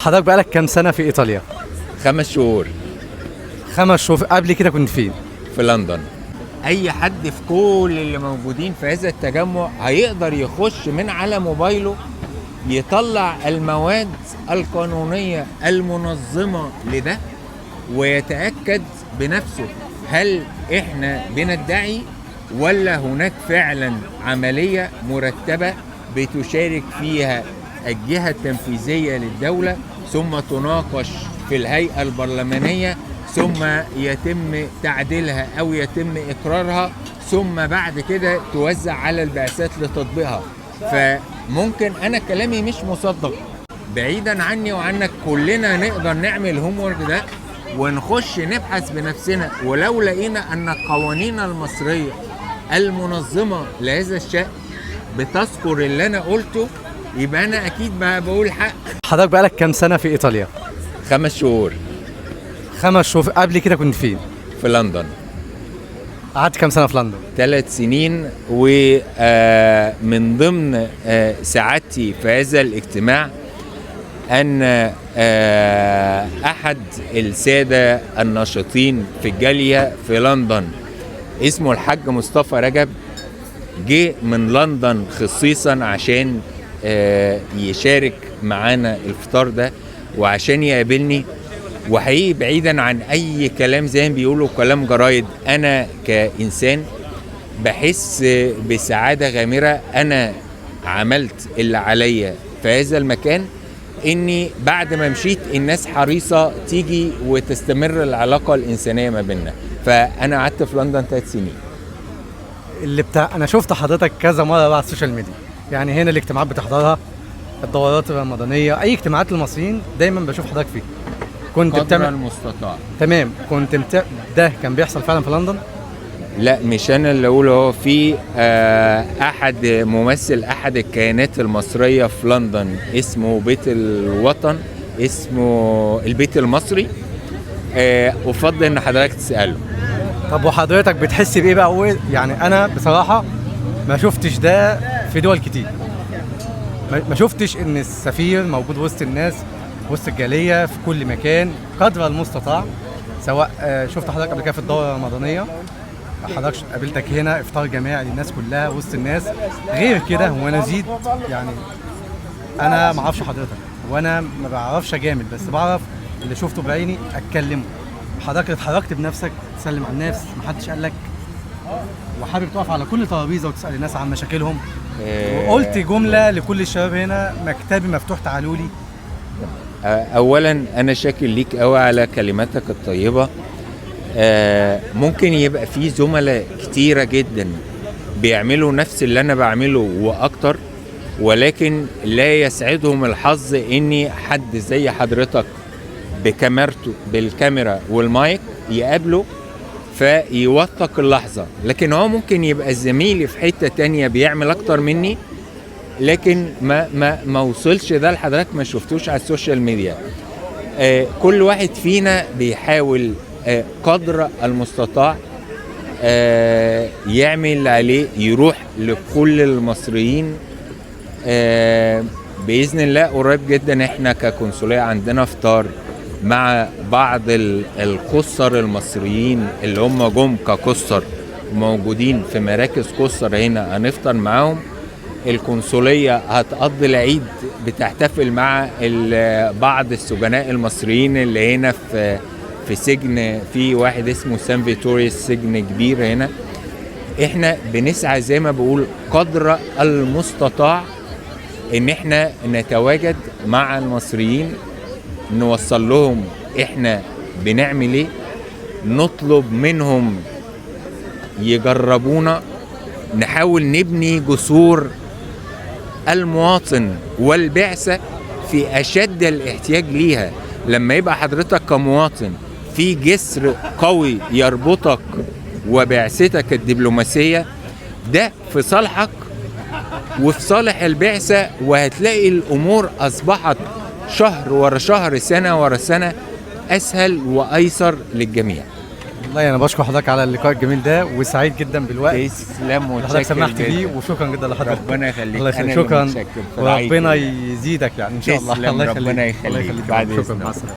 حضرتك بقالك كام سنة في إيطاليا؟ 5 شهور 5 شهور. قبل كده كنت فين؟ في لندن. اي حد في كل اللي موجودين في هذا التجمع هيقدر يخش من على موبايله يطلع المواد القانونية المنظمة لده ويتأكد بنفسه هل احنا بندعي ولا هناك فعلا عملية مرتبة بتشارك فيها الجهة التنفيذية للدولة، ثم تناقش في الهيئة البرلمانية، ثم يتم تعديلها أو يتم إقرارها، ثم بعد كده توزع على البعثات لتطبيقها. فممكن أنا كلامي مش مصدق، بعيدا عني وعنك كلنا نقدر نعمل هومورك ده ونخش نبحث بنفسنا، ولو لقينا أن القوانين المصرية المنظمة لهذا الشأن بتذكر اللي أنا قلته يبقى أنا أكيد بقول حق. حضرتك بقالك كام سنة في إيطاليا؟ 5 شهور 5 شهور. قبل كده كنت فين؟ في لندن. قعدت كام سنة في لندن؟ 3 سنين. ومن ضمن سعادتي في هذا الاجتماع أن أحد السادة الناشطين في الجالية في لندن اسمه الحاج مصطفى رجب جه من لندن خصيصا عشان يشارك معانا الفطار ده وعشان يقابلني. وحقيقي بعيدا عن أي كلام زي ما بيقولوا كلام جرايد، أنا كإنسان بحس بسعادة غامرة. أنا عملت اللي عليا في هذا المكان، إني بعد ما مشيت الناس حريصة تيجي وتستمر العلاقة الإنسانية ما بيننا. فأنا قعدت في لندن 3 سنين. أنا شفت حضرتك كذا مرة بقى على السوشيال ميديا، يعني هنا الاجتماعات بتحضرها، الدورات الرمضانية، أي اجتماعات للمصريين دايما بشوف حضرتك فيه. كنت قدر المستطاع. تمام. ده كان بيحصل فعلا في لندن؟ لا، مش انا اللي اقوله، هو في احد ممثل احد الكيانات المصريه في لندن اسمه بيت الوطن، اسمه البيت المصري. افضل ان حضرتك تساله. طب وحضرتك بتحس بايه بقى؟ يعني انا بصراحه ما شفتش ده في دول كتير، ما شفتش ان السفير موجود وسط الناس، وسط الجاليه في كل مكان قدر المستطاع. سواء شفت حضرتك قبل كده في الدوره الرمضانيه، حضرتك قابلتك هنا افطار جماعي للناس كلها وسط الناس. غير كده وانا زيد، يعني انا ما اعرفش حضرتك وانا ما بعرفش اجامل، بس بعرف اللي شفته بعيني اتكلمه. حضرتك اتحركت بنفسك تسلم على الناس، ما حدش قال لك، وحابب تقف على كل ترابيزه وتسال الناس عن مشاكلهم. وقلت جمله لكل الشباب هنا: مكتبي مفتوح، تعالوا لي. اولا انا شاكر ليك قوي على كلماتك الطيبه. ممكن يبقى في زملاء كتيره جدا بيعملوا نفس اللي انا بعمله واكتر، ولكن لا يسعدهم الحظ اني حد زي حضرتك بكاميرته بالكاميرا والمايك يقابله فيوثق اللحظه. لكن هو ممكن يبقى زميلي في حته تانية بيعمل اكتر مني، لكن ما وصلش ده لحضرتك، ما شفتوش على السوشيال ميديا. كل واحد فينا بيحاول قدر المستطاع يعمل اللي عليه، يروح لكل المصريين. بإذن الله قريب جدا احنا كقنصلية عندنا افطار مع بعض القُصّر المصريين اللي هم جم كقُصّر موجودين في مراكز قُصّر هنا، هنفطر معاهم. القنصلية هتقضي العيد بتحتفل مع بعض السجناء المصريين اللي هنا في سجن، في واحد اسمه سان فيتوريوس، سجن كبير هنا. احنا بنسعى زي ما بقول قدر المستطاع ان احنا نتواجد مع المصريين، نوصل لهم احنا بنعمل ايه، نطلب منهم يجربونا، نحاول نبني جسور المواطن والبعثة في أشد الاحتياج ليها. لما يبقى حضرتك كمواطن في جسر قوي يربطك وبعثتك الدبلوماسية، ده في صالحك وفي صالح البعثة، وهتلاقي الأمور أصبحت شهر ورا شهر، سنة ورا سنة، أسهل وأيسر للجميع. والله انا بشكر حضرتك على اللقاء الجميل ده، وسعيد جدا بالوقت تسلم اللي حضرتك وتشكر سمحت بيه، جدا. وشكرا جدا لحضرتك. ربنا يخليك. الله يخليك، أنا اللي شكرا، متشكر. في رعاية وربنا الله. يزيدك يعني ان شاء الله. تسلم، الله ربنا يخليك. يخليك. بعد شكرا، إذنك. مع السلامه.